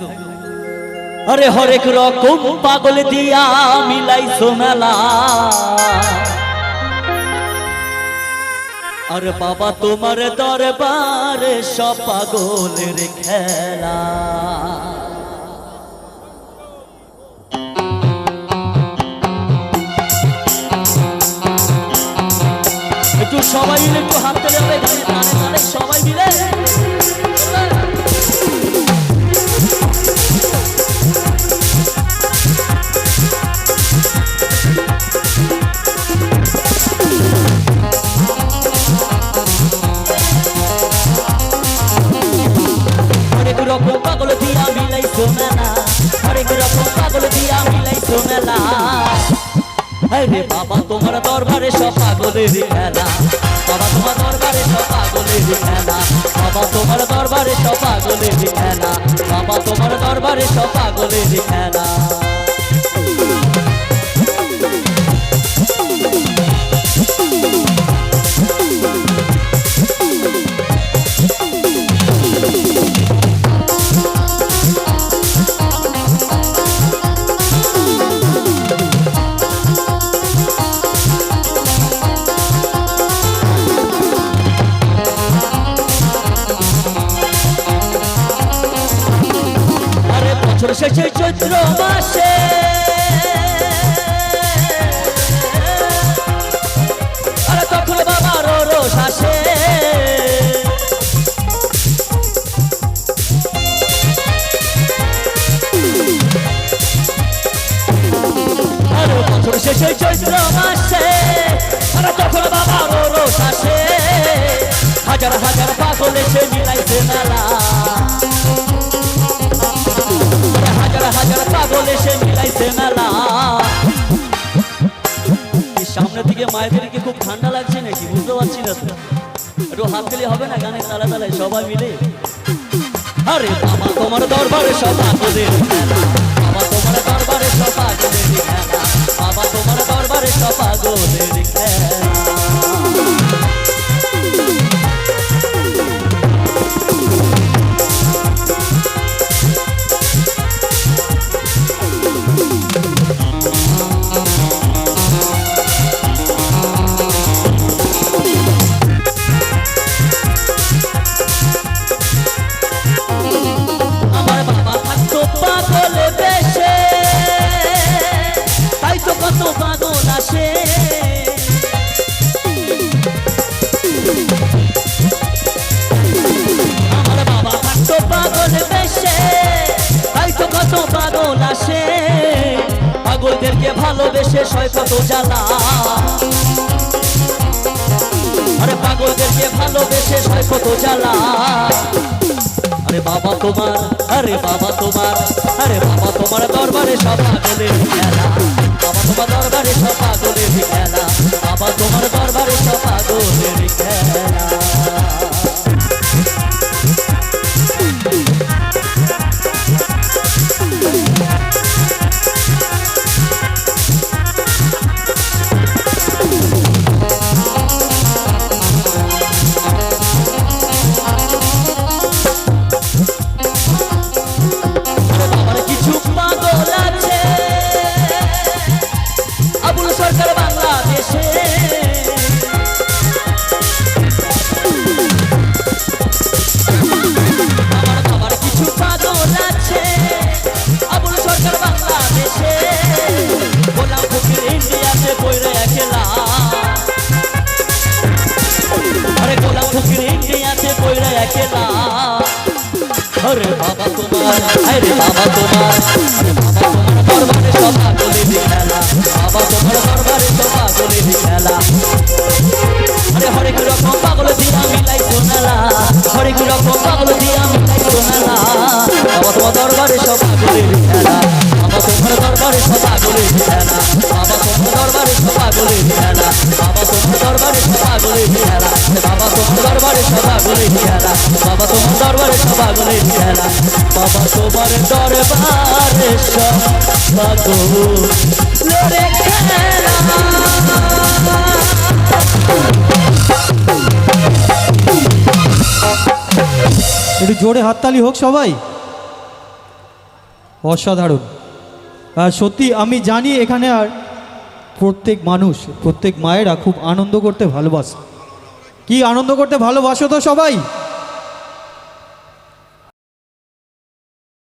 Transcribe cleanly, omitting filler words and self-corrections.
अरे हरेक रकम पागल दिया मिलाइছো मेला अरे बाबा तुम्हार दरबारे सब पागलेर खेला একটু সবাই মিলে একটু হাত তুলে হবে গানে গানে গানে সবাই মিলে हरेक रकम पागल दिया मिलाइছো मेला हरेक रकम पागल दिया मिलाइছো मेला अरे बाबा तुम्हार दरबारे सब पागलेर खेला बाबा तुम्हार दरबारे सब पागलेर खेला बाबा तुम्हार दरबारे सब पागलेर खेला बाबा तुम्हार दरबारे सब पागलेर खेला শেষে চৈত্র মাসে আরে তখন বাবার রোষ আসে আরে বছর শেষে চৈত্র মাসে আরে তখন বাবার রোষ আসে হাজার হাজার পাগল এসে মিলাইছে মেলা হাজার পাগল এসে মিলাইছে মেলা সামনে থেকে মায়েদেরকে খুব ঠান্ডা লাগছে নাকি বুঝতে পারছি না তো একটু হাত দিলে হবে না গানের তালা তালায় সবাই মিলে আরে বাবা তোমার দরবারে সব পাগলের খেলা বাবা তোমার দরবারে সব পাগলের খেলা বাবা তোমার দরবারে সব পাগলের খেলা পাগল আসে আমার বাবা থাকতো পাগল বেশে তাই তো কত পাগল আসে পাগলদেরকে ভালোবেসে সয় কত জ্বালা আরে পাগলদেরকে ভালোবেসে সয় কত জ্বালা अरे बाबा तुम्हार अरे बाबा तुम्हार अरे बाबा तुम्हार दरबारे सब पागलेर खेला बाबा तुम्हार दरबारे सब पागलेर खेला बाबा तुम्हार दरबारे सब पागलेर खेला अरे बाबा तुम्हार अरे बाबा तुम्हार दरबारे सब पागलेर खेला बाबा तुम्हार दरबारे सब पागलेर खेला अरे हरेक रकम पागल दिया मिलाइছো मेला हरेक रकम पागल दिया मिलाइছো मेला बाबा तुम्हार दरबारे सब पागलेर खेला बाबा तुम्हार दरबारे सब पागलेर खेला बाबा तुम्हार दरबारे सब पागलेर खेला बाबा तुम्हार दरबारे सब पागलेर खेला बाबा तुम्हार दरबारे सब पागलेर खेला बाबा तुम्हार दरबारे सब पागलेर खेला बाबा तुम्हार दरबारे सब पागलेर खेला একটু জোরে হাততালি হোক সবাই। অসাধারণ। সত্যি আমি জানি এখানে আর প্রত্যেক মানুষ, প্রত্যেক মায়েরা খুব আনন্দ করতে ভালোবাসে। কি আনন্দ করতে ভালোবাসো তো সবাই?